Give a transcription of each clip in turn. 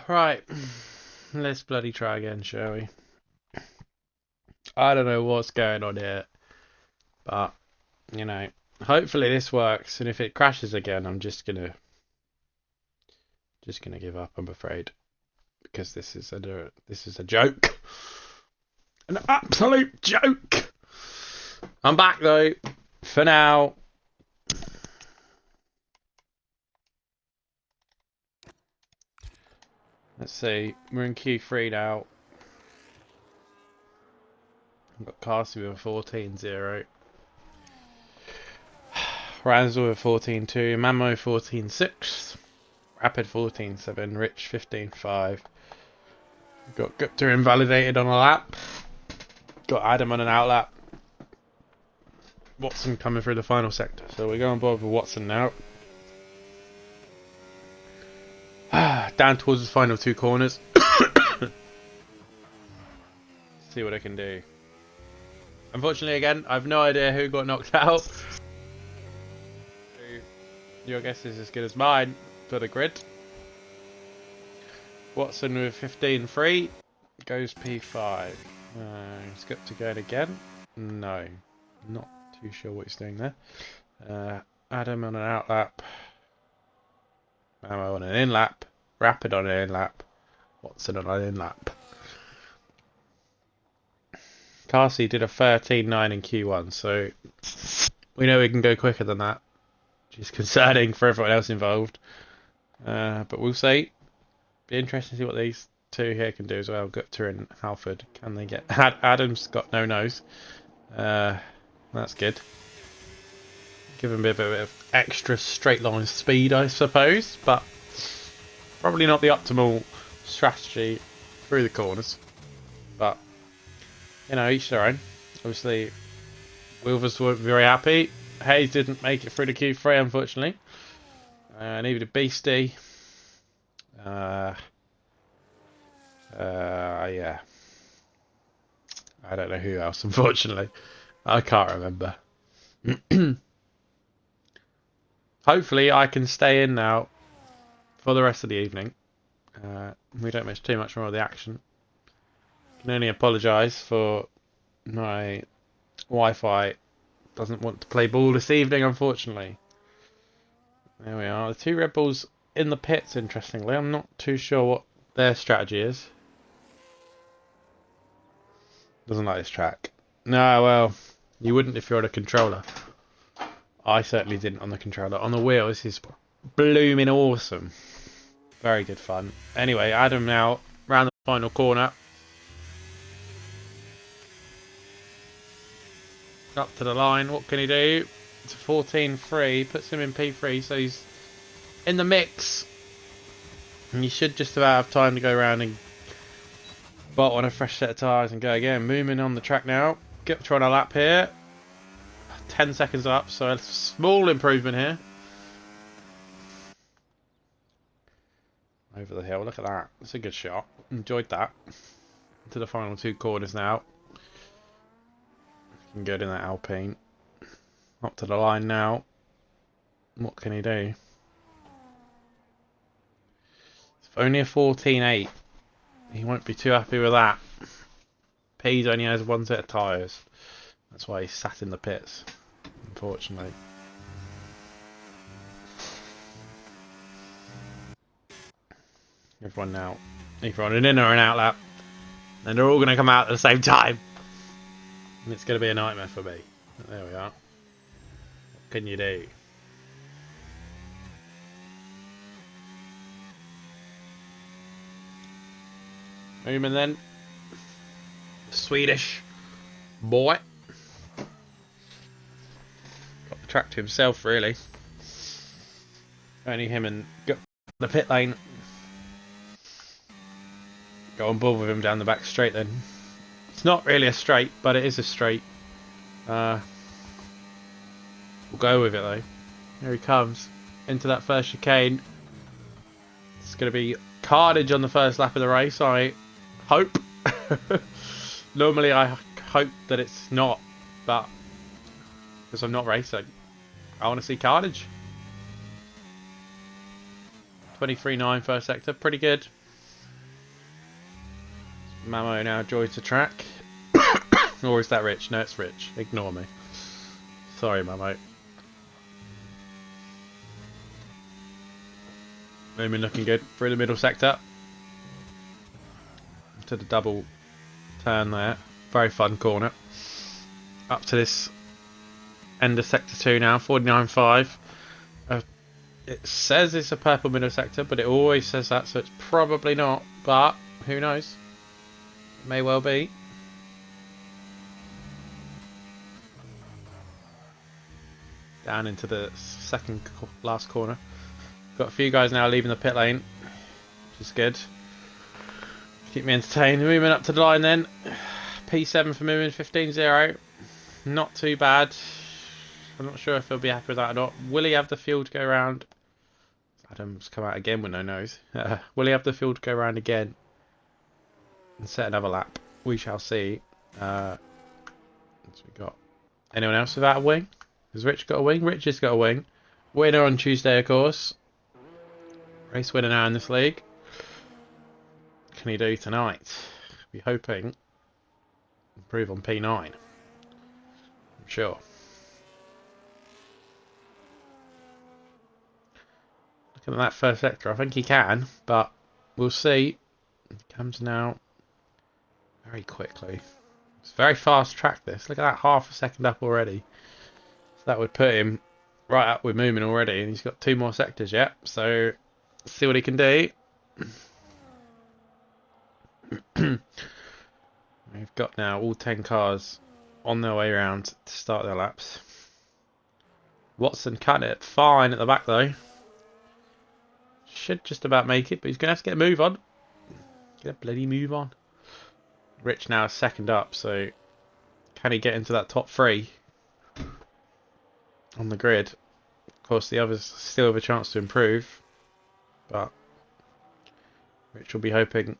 Right, let's bloody try again, shall we? I don't know what's going on here, but you know, hopefully this works. And if it crashes again, I'm just gonna give up. I'm afraid, because this is a joke, an absolute joke. I'm back though, for now. Let's see, we're in Q3 now. I've got Cassie with a 14-0. Ransel with 14-2, Mamo 14-6, Rapid 14-7, Rich 15-5. Got Gupta invalidated on a lap. Got Adam on an outlap. Watson coming through the final sector. So we're going board with Watson now. Down towards the final two corners. See what I can do. Unfortunately, again, I have no idea who got knocked out. Your guess is as good as mine for the grid. Watson with 15-3 goes P5. He's got to go again. No, not too sure what he's doing there. Adam on an outlap. Mamo on an in-lap. Rapid on an in-lap. Watson on an in-lap. Carsey did a 13-9 in Q1, so we know we can go quicker than that, which is concerning for everyone else involved. But we'll see. Be interesting to see what these two here can do as well. Gupta and Halford. Can they get... Adam's got no nose. That's good. Give him a bit of extra straight line speed, I suppose, but probably not the optimal strategy through the corners. But, you know, each their own. Obviously, Wilvers weren't very happy. Hayes didn't make it through the Q3, unfortunately. Neither did Beastie. Yeah. I don't know who else, unfortunately. I can't remember. Hopefully I can stay in now for the rest of the evening. We don't miss too much more of the action. I can only apologise for my Wi-Fi doesn't want to play ball this evening, unfortunately. There we are. The two Red Bulls in the pits, interestingly. I'm not too sure what their strategy is. Doesn't like this track. No, well, you wouldn't if you're on a controller. I certainly didn't on the controller. On the wheel, this is blooming awesome. Very good fun. Anyway, Adam now round the final corner. Up to the line. What can he do? It's a 14-3. Puts him in P3, so he's in the mix. And you should just about have time to go around and bot on a fresh set of tyres and go again. Moving on the track now. Get trying a lap here. 10 seconds up, so a small improvement here. Over the hill, look at that. It's a good shot. Enjoyed that. To the final two corners now. Looking good in that Alpine. Up to the line now. What can he do? It's only a 14-8. He won't be too happy with that. Pease only has one set of tyres. That's why he's sat in the pits, unfortunately. Everyone now. Everyone an in or an out lap. And they're all going to come out at the same time. And it's going to be a nightmare for me. But there we are. What can you do? Newman then. Swedish boy. Got the track to himself, really. Only him and got the pit lane. Go on board with him down the back straight then. It's not really a straight, but it is a straight. We'll go with it though. Here he comes. Into that first chicane. It's going to be carnage on the first lap of the race, I hope. Normally I hope that it's not, but because I'm not racing, I want to see carnage. 23.9 first sector, pretty good. Mamo now joins the track. Or is that Rich? No, it's Rich. Ignore me. Sorry, Mamo. Moomin looking good through the middle sector. To the double turn there. Very fun corner. Up to this end of sector 2 now. 49.5. It says it's a purple middle sector, but it always says that, so it's probably not. But who knows? It may well be. Down into the second last corner. Got a few guys now leaving the pit lane, which is good. Keep me entertained. Moving up to the line then. P7 for Moomin, 15.0. Not too bad. I'm not sure if he'll be happy with that or not. Will he have the fuel to go around? Adam's come out again with no nose. Will he have the fuel to go around again and set another lap? We shall see. What's we got? Anyone else without a wing? Has Rich got a wing? Rich has got a wing. Winner on Tuesday, of course. Race winner now in this league. What can he do tonight? Be hoping improve on P9. I'm sure. Looking at that first sector, I think he can, but we'll see. He comes now very quickly. It's a very fast track this. Look at that, half a second up already. So that would put him right up with Moomin already, and he's got 2 more sectors yet. So let's see what he can do. We've got now all 10 cars on their way around to start their laps. Watson cutting it fine at the back though. Should just about make it, but he's going to have to get a move on. Get a bloody move on. Rich now is second up, so can he get into that top 3 on the grid? Of course, the others still have a chance to improve, but Rich will be hoping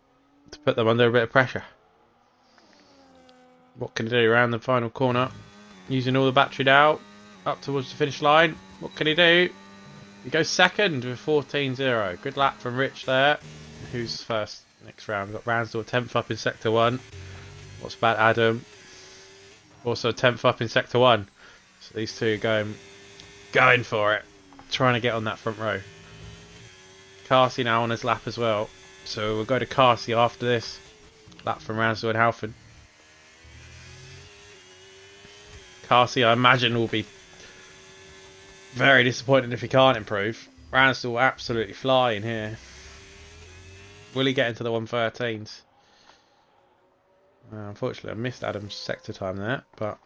to put them under a bit of pressure. What can he do around the final corner? Using all the battery now, up towards the finish line. What can he do? He goes second with 14.0. Good lap from Rich there. Who's first next round? We've got Ransdell 10th up in Sector 1. What's about Adam? Also 10th up in Sector 1. So these two are going for it. Trying to get on that front row. Carsey now on his lap as well. So we'll go to Carsey after this. Lap from Ransdell and Halford. Carsey, I imagine, will be very disappointed if he can't improve. Ransdell will absolutely fly in here. Will he get into the 113s? Unfortunately, I missed Adam's sector time there, but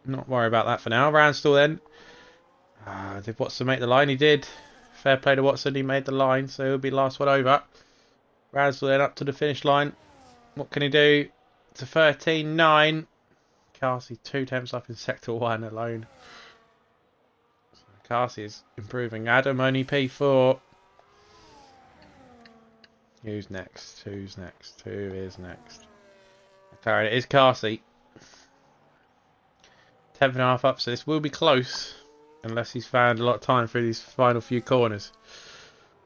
not worry about that for now. Ransdell then. Did Watson make the line? He did. Fair play to Watson, he made the line, so he'll be the last one over. Ransdell then up to the finish line. What can he do? It's a 13.9. Carsey 2 temps up in Sector 1 alone. So Carsey is improving. Adam only P4. Who's next? Who's next? Who is next? McLaren, it is Carsey. 10.5 up, so this will be close. Unless he's found a lot of time through these final few corners.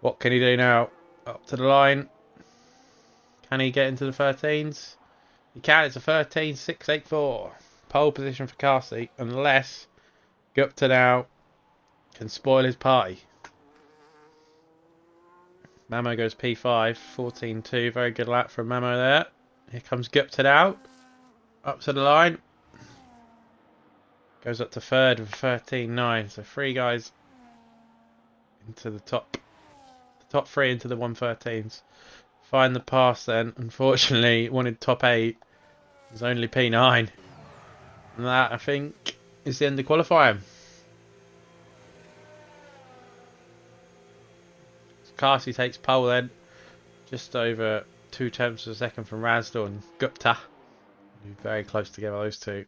What can he do now? Up to the line. Can he get into the 13s? He can. It's a 13.684. Pole position for Carsey. Unless Gupta now can spoil his party. Mamo goes P5. 14.2. Very good lap from Mamo there. Here comes Gupta now. Up to the line. Goes up to third with 13.9. So 3 guys into the top. The top 3 into the 113s. Find the pass then. Unfortunately, wanted top 8. It was only P9. And that, I think, is the end of qualifying. Carsey takes pole then. Just over 2 tenths of a second from Ransdell and Gupta. Very close together, those two.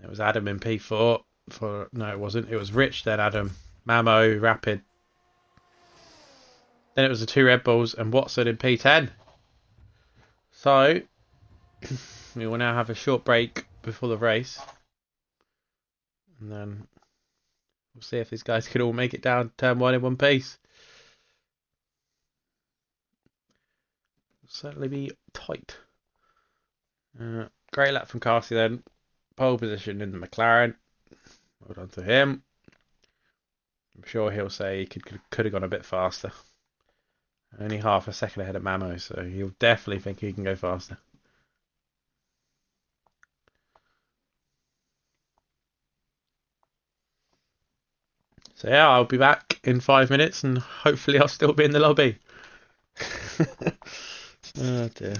It was Adam in P4. No, it wasn't. It was Rich, then Adam. Mamo, Rapid. Then it was the 2 Red Bulls and Watson in P10. So, we will now have a short break before the race. And then we'll see if these guys can all make it down to turn 1 in one piece. certainly be tight. Great lap from Carsey then. Pole position in the McLaren. Well done to him. I'm sure he'll say he could have gone a bit faster. Only half a second ahead of Mamo, so he'll definitely think he can go faster. So yeah, I'll be back in 5 minutes and hopefully I'll still be in the lobby. Oh dear.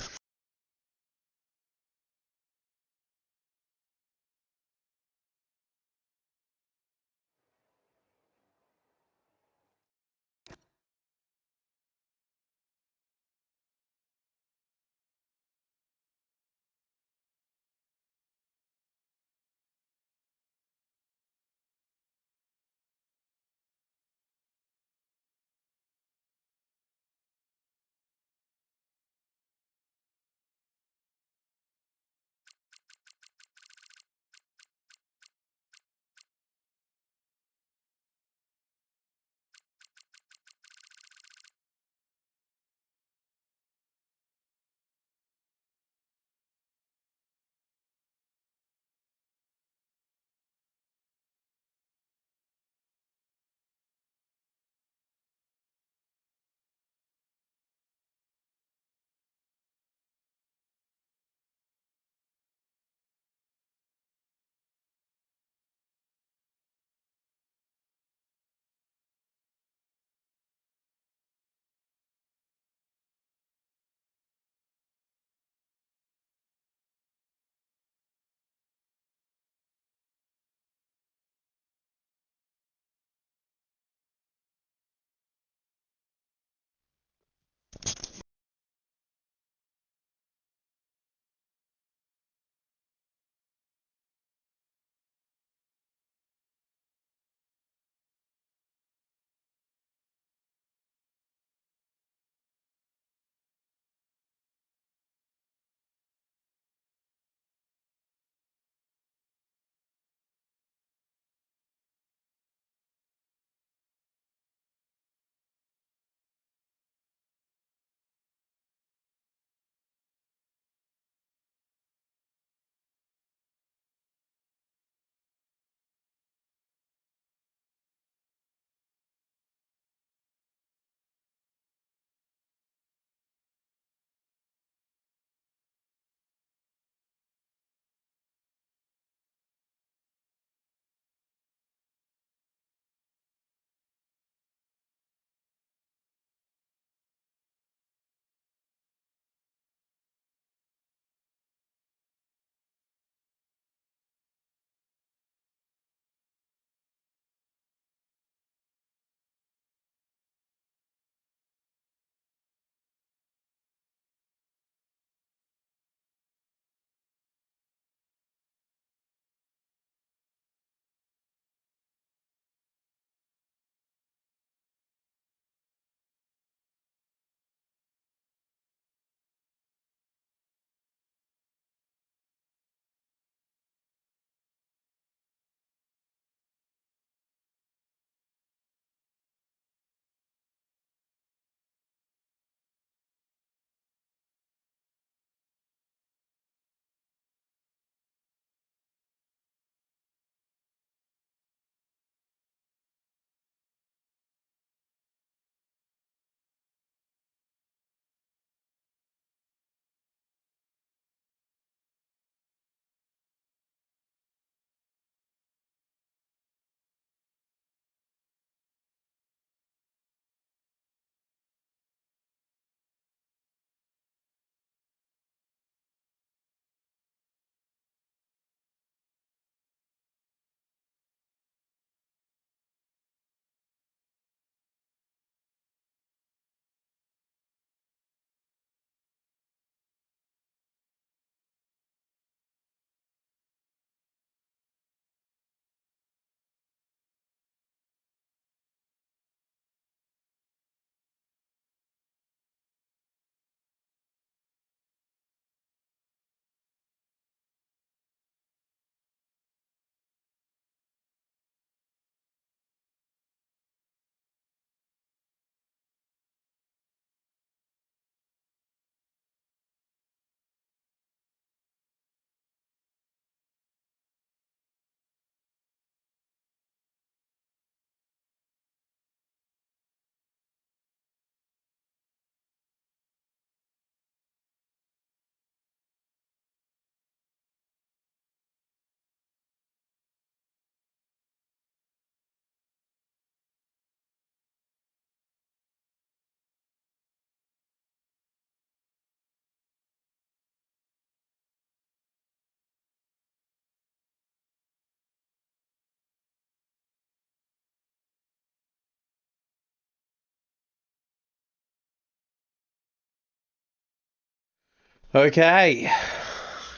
Okay,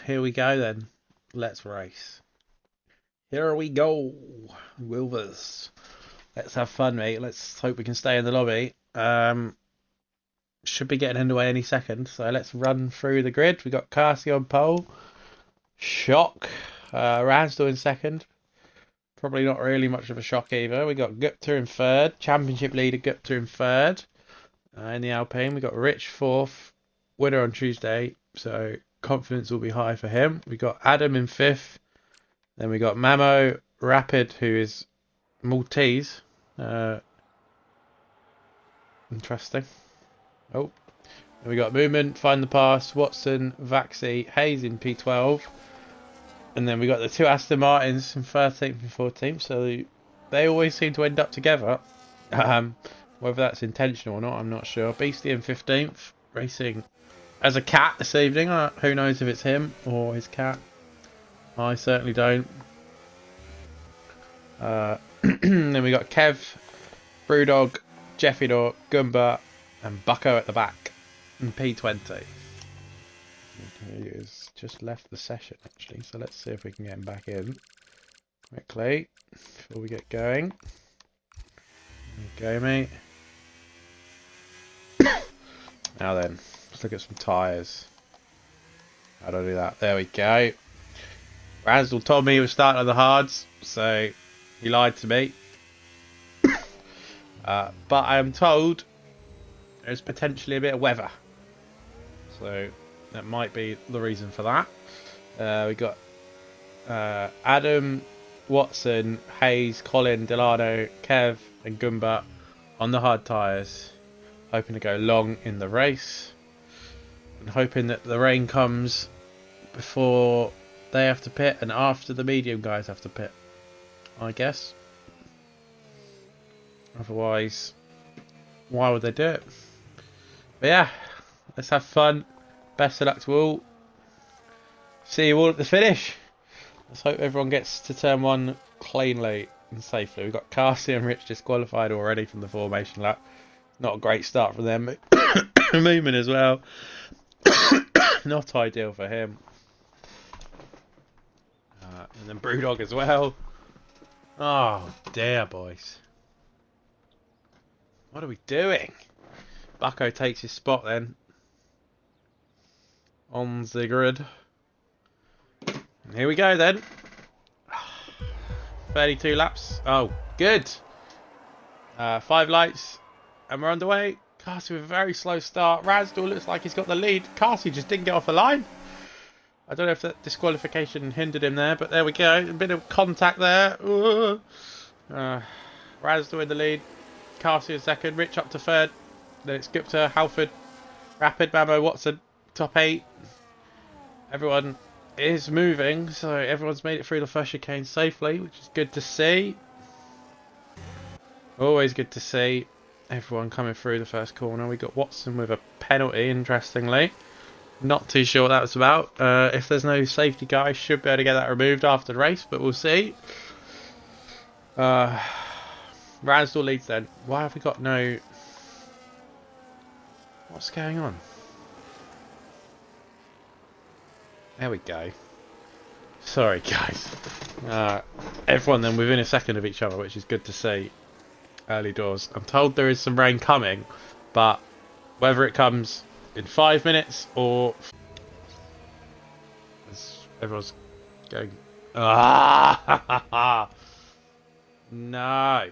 here we go then. Let's race. Here we go, Wilvers. Let's have fun, mate. Let's hope we can stay in the lobby. Should be getting underway any second. So let's run through the grid. We got Carsey on pole. Shock. Ransdell in second. Probably not really much of a shock either. We got Gupta in third. Championship leader Gupta in third. In the Alpine, we got Rich fourth. Winner on Tuesday. So confidence will be high for him. We got Adam in fifth. Then we got Mamo Rapid, who is Maltese. Interesting. Oh. Then we got Movement, Find the Pass, Watson, Vaxi, Hayes in P12. And then we got the two Aston Martins in 13th and 14th. So they always seem to end up together. Whether that's intentional or not, I'm not sure. Beastie in 15th, racing as a cat this evening. Who knows if it's him or his cat. I certainly don't. Then we got Kev, Brewdog, Jeffidor, Goomba, and Bucko at the back in P20. He has just left the session actually, so let's see if we can get him back in quickly before we get going. There you go, mate. Now then, let's look at some tyres. How do I do that? There we go. Ransdell told me he was starting on the hards, so he lied to me. But I am told there's potentially a bit of weather, so that might be the reason for that. We got Adam, Watson, Hayes, Colin, Delano, Kev, and Goomba on the hard tyres, hoping to go long in the race, and hoping that the rain comes before they have to pit and after the medium guys have to pit, I guess. Otherwise, why would they do it? But yeah, let's have fun. Best of luck to all. See you all at the finish. Let's hope everyone gets to turn one cleanly and safely. We've got Carsey and Rich disqualified already from the formation lap. Not a great start for them. Movement as well. Not ideal for him. And then Brewdog as well. Oh dear, boys. What are we doing? Bucko takes his spot then. On the grid. And here we go then. 32 laps. Oh, good. 5 lights. And we're underway. Carsey with a very slow start. Ransdell looks like he's got the lead. Carsey just didn't get off the line. I don't know if that disqualification hindered him there, but there we go. A bit of contact there. Ransdell in the lead. Carsey in second. Rich up to third. Then it's Gupta, Halford, Rapid, Mamo, Watson. Top 8. Everyone is moving, so everyone's made it through the first chicane safely, which is good to see. Always good to see everyone coming through the first corner. We got Watson with a penalty, interestingly. Not too sure what that was about. If there's no safety guy, should be able to get that removed after the race, but we'll see. Ransdell leads then. Why have we got no... What's going on? There we go. Sorry, guys. Everyone then within a second of each other, which is good to see. Early doors. I'm told there is some rain coming, but whether it comes in 5 minutes or... Everyone's going... Ah! No!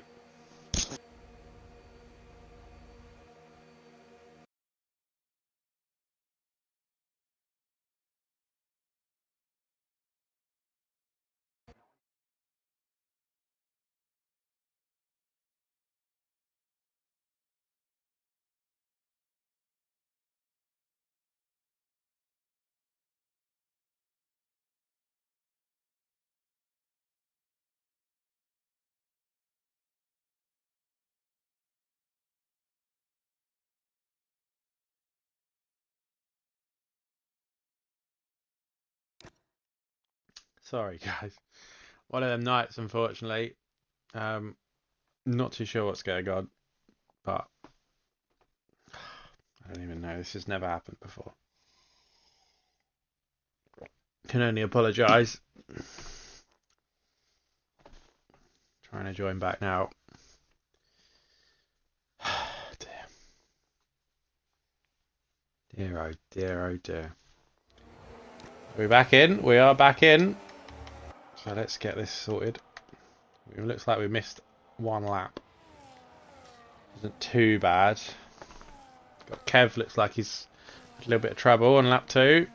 Sorry, guys. One of them nights, unfortunately. Not too sure what's going on, but I don't even know. This has never happened before. Can only apologise. Trying to join back now. Dear. Dear, oh dear, oh dear. We're back in. We are back in. So let's get this sorted. It looks like we missed one lap. Isn't too bad. Got Kev, looks like he's had a little bit of trouble on lap 2.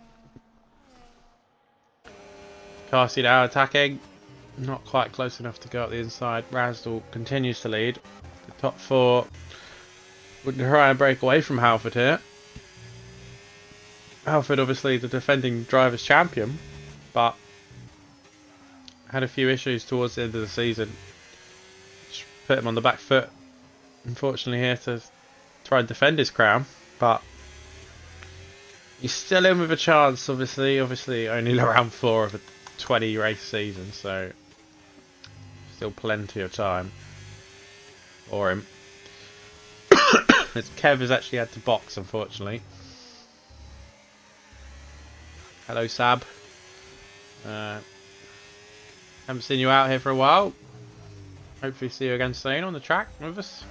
Carsey now attacking. Not quite close enough to go up the inside. Ransdell continues to lead. The top 4 would try and break away from Halford here. Halford obviously the defending drivers champion, but had a few issues towards the end of the season. Just put him on the back foot, unfortunately, here to try and defend his crown, but he's still in with a chance, obviously only around 4 of a 20 race season, so still plenty of time for him. Kev has actually had to box, unfortunately. Hello, Sab. Haven't seen you out here for a while. Hopefully see you again soon on the track with us.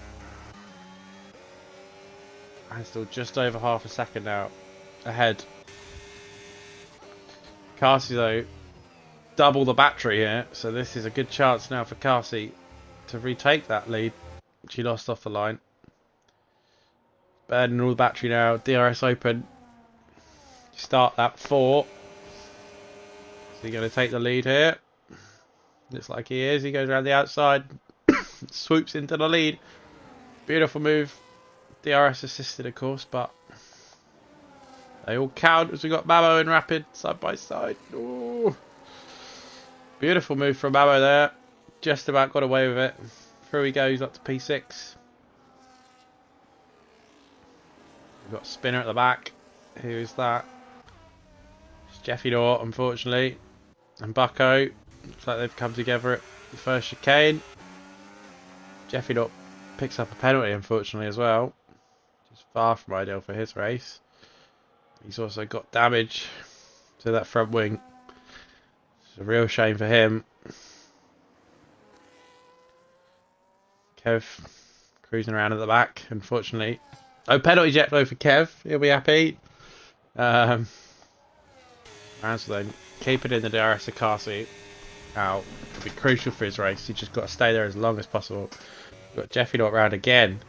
And still just over half a second now ahead. Carsey though, double the battery here, so this is a good chance now for Carsey to retake that lead, which he lost off the line. Burning all the battery now, DRS open. Start lap 4. Is he going to take the lead here? Looks like he is. He goes around the outside, swoops into the lead. Beautiful move. DRS assisted, of course, but they all count as we got Mamo and Rapid side by side. Ooh. Beautiful move from Mamo there. Just about got away with it. Through he goes up to P6. We've got Spinner at the back. Who is that? It's Jeffy Dort, unfortunately. And Bucko. Looks like they've come together at the first chicane. Jeffy Dort picks up a penalty, unfortunately, as well. Just far from ideal for his race. He's also got damage to that front wing. It's a real shame for him. Kev cruising around at the back, unfortunately. Oh, penalty jet flow for Kev. He'll be happy. Ransdell then keep it in the DRS of Carsey out. It'll be crucial for his race. He's just got to stay there as long as possible. We've got Jeffy not round again.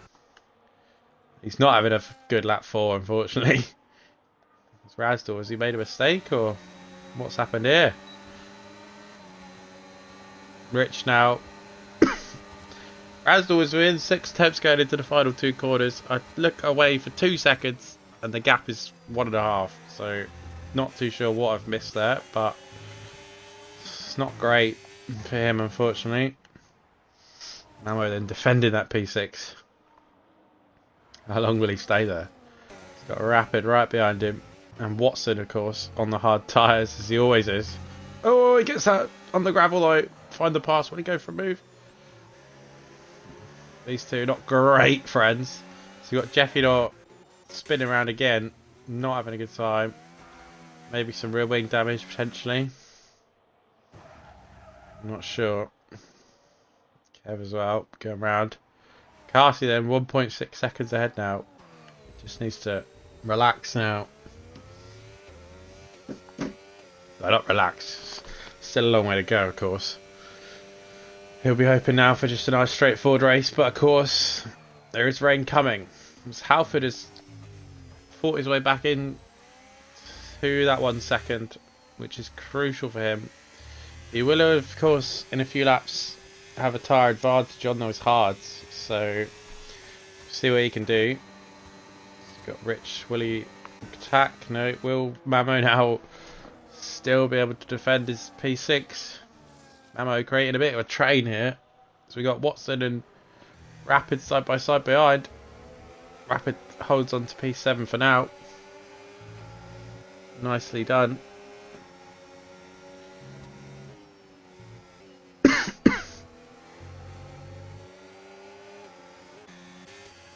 He's not having a good lap 4, unfortunately. It's Ransdell. Has he made a mistake or what's happened here? Rich now. Ransdell was within 6 attempts going into the final 2 corners. I look away for 2 seconds and the gap is 1.5. So not too sure what I've missed there, but it's not great for him, unfortunately. Mamo then defending that P6. How long will he stay there? He's got a Rapid right behind him. And Watson, of course, on the hard tyres, as he always is. Oh, he gets that on the gravel though. Find the pass. Will he go for a move? These two not great friends. So you got Jeffy Dort spinning around again, not having a good time. Maybe some rear wing damage potentially. I'm not sure. Kev as well, going round. Carsey then 1.6 seconds ahead now. Just needs to relax now. No, not relax. Still a long way to go, of course. He'll be hoping now for just a nice straightforward race, but of course there is rain coming. As Halford has fought his way back in to that 1 second, which is crucial for him. He will, of course, in a few laps have a tyre advantage on those hards, so see what he can do. He's got Rich. Will he attack? No. Will Mamo now still be able to defend his P6? Mamo creating a bit of a train here. So we got Watson and Rapid side by side behind. Rapid holds on to P7 for now. Nicely done.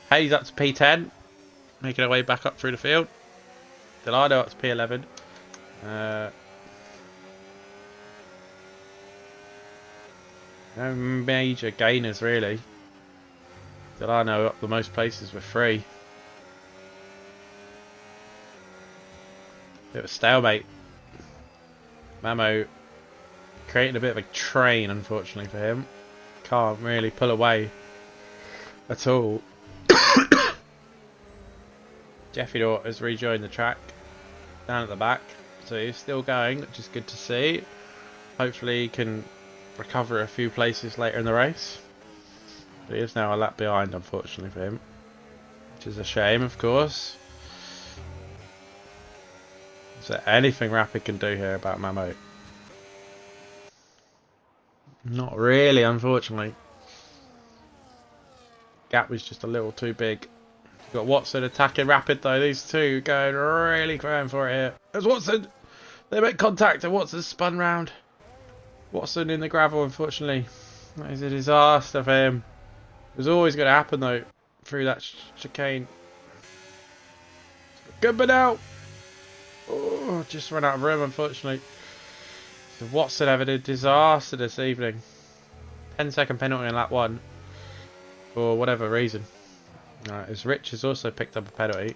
Hayes up to P10. Making our way back up through the field. Delano up to P11. No major gainers really. Delano up the most places with 3. Bit of a stalemate. Mamo creating a bit of a train, unfortunately for him. Can't really pull away at all. Jeffy Dort has rejoined the track down at the back, so he's still going, which is good to see. Hopefully he can recover a few places later in the race. But he is now a lap behind, unfortunately for him, which is a shame, of course. Is there anything Rapid can do here about Mamo? Not really, unfortunately. Gap was just a little too big. You've got Watson attacking Rapid though. These two going for it here. There's Watson. They make contact and Watson spun round. Watson in the gravel, unfortunately. That is a disaster for him. It was always going to happen though through that chicane. Good but now. Oh, just run out of room, unfortunately. So Watson having a disaster this evening. 10-second penalty in lap 1 for whatever reason. As Rich has also picked up a penalty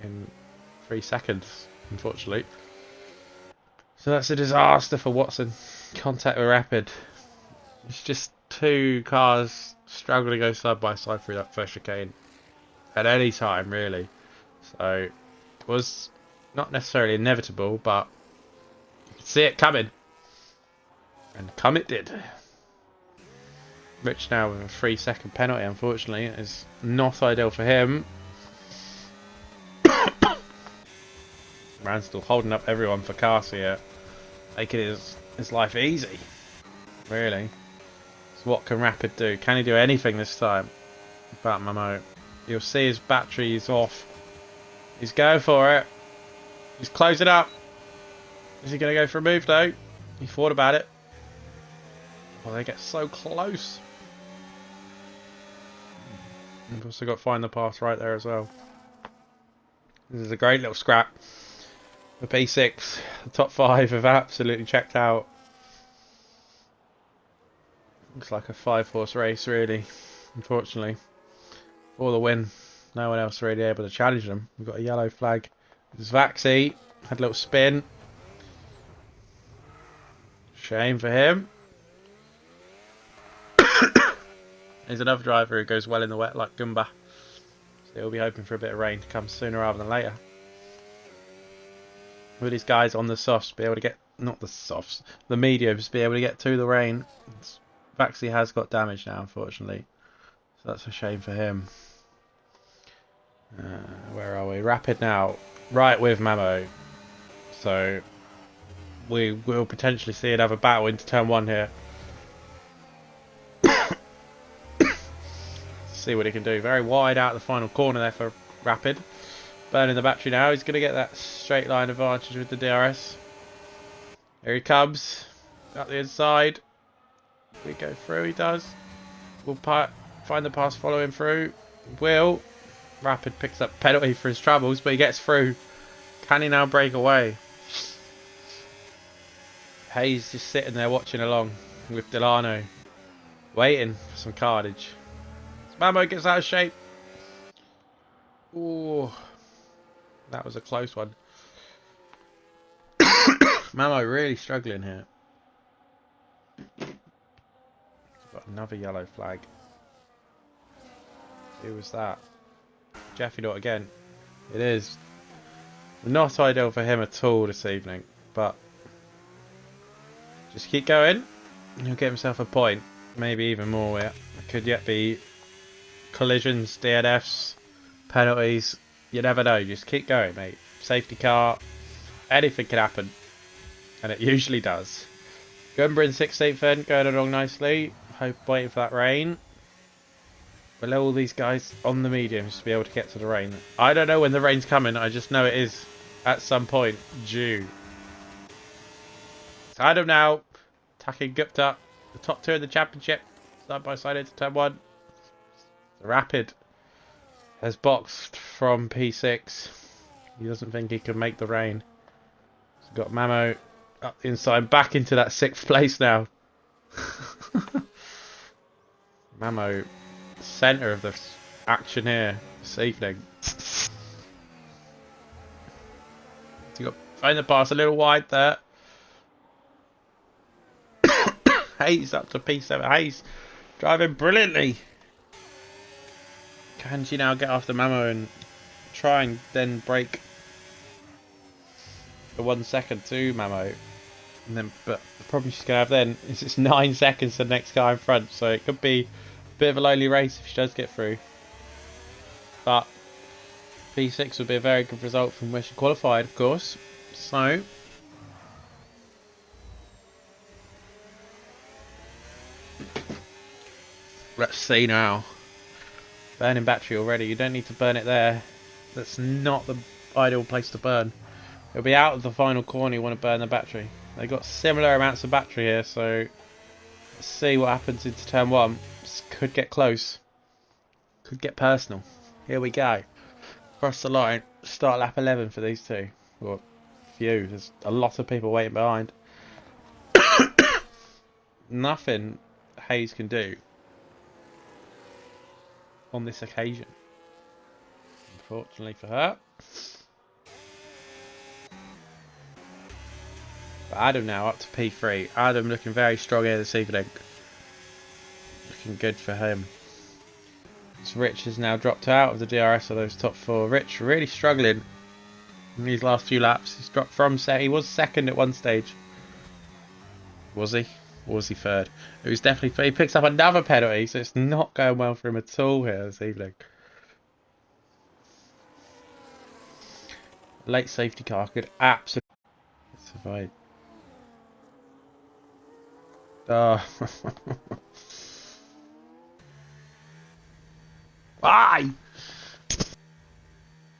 in 3 seconds, unfortunately. So that's a disaster for Watson. Contact with Rapid. It's just 2 cars struggling to go side by side through that first chicane at any time, really. So it was not necessarily inevitable, but you could see it coming. And come it did. Rich now with a 3-second penalty, unfortunately. It is not ideal for him. Man's still holding up everyone for Carsey here. Making his life easy. Really. So what can Rapid do? Can he do anything this time? About Mamo. You'll see his battery is off. He's going for it. He's closing up. Is he going to go for a move though? He thought about it. Oh, they get so close. We've also got Find the Pass right there as well. This is a great little scrap. The P6, the top 5 have absolutely checked out. Looks like a 5-horse race, really. Unfortunately, for the win. No one else really able to challenge them. We've got a yellow flag. Zvaxi had a little spin. Shame for him. There's another driver who goes well in the wet like Gumba. So he'll be hoping for a bit of rain to come sooner rather than later. Will these guys on the softs be able to get, not the softs, the mediums be able to get to the rain? Vaxi has got damage now, unfortunately. So that's a shame for him. Where are we? Rapid now. Right with Mamo. So we will potentially see another battle into turn 1 here. See what he can do. Very wide out the final corner there for Rapid. Burning the battery now. He's going to get that straight line advantage with the DRS. Here he comes. Up the inside. We go through. He does. We'll find the pass, follow him through. Will. Rapid picks up penalty for his troubles, but he gets through. Can he now break away? Hayes just sitting there watching along with Delano. Waiting for some carnage. Mamo gets out of shape. Ooh, that was a close one. Mamo really struggling here. Got another yellow flag. Who was that? Jeffy Dot again. It is not ideal for him at all this evening, but just keep going and he'll get himself a point, maybe even more. It could yet be collisions, DNFs, penalties. You never know. Just keep going, mate. Safety car. Anything can happen. And it usually does. Gumber in 16th then, going along nicely. Waiting for that rain. Below all these guys on the mediums to be able to get to the rain. I don't know when the rain's coming. I just know it is at some point due. Side of now. Attacking Gupta. The top 2 in the championship. Side by side into turn 1. Rapid has boxed from P6. He doesn't think he can make the rain. He's got Mamo up the inside, back into that 6th place now. Mamo, centre of the action here this evening. You got find the pass a little wide there. Hayes up to P7. Hayes driving brilliantly. Can she now get after Mamo and try and then break the 1 second to Mamo? And then, but the problem she's gonna have then is it's 9 seconds to the next guy in front, so it could be a bit of a lonely race if she does get through. But P6 would be a very good result from where she qualified, of course. So let's see now. Burning battery already. You don't need to burn it there. That's not the ideal place to burn. It'll be out of the final corner. You want to burn the battery. They've got similar amounts of battery here, so let's see what happens into turn 1. This could get close. Could get personal. Here we go. Cross the line. Start lap 11 for these two. Well, few. There's a lot of people waiting behind. Nothing Hayes can do on this occasion, unfortunately for her. But Adam now up to P3. Adam looking very strong here this evening. Looking good for him. So Rich has now dropped out of the DRS of those top 4. Rich really struggling in these last few laps. He's dropped from he was second at one stage. Was he? Or was he third? It was definitely. He picks up another penalty, so it's not going well for him at all here this evening. Late safety car could absolutely survive. Oh. Why?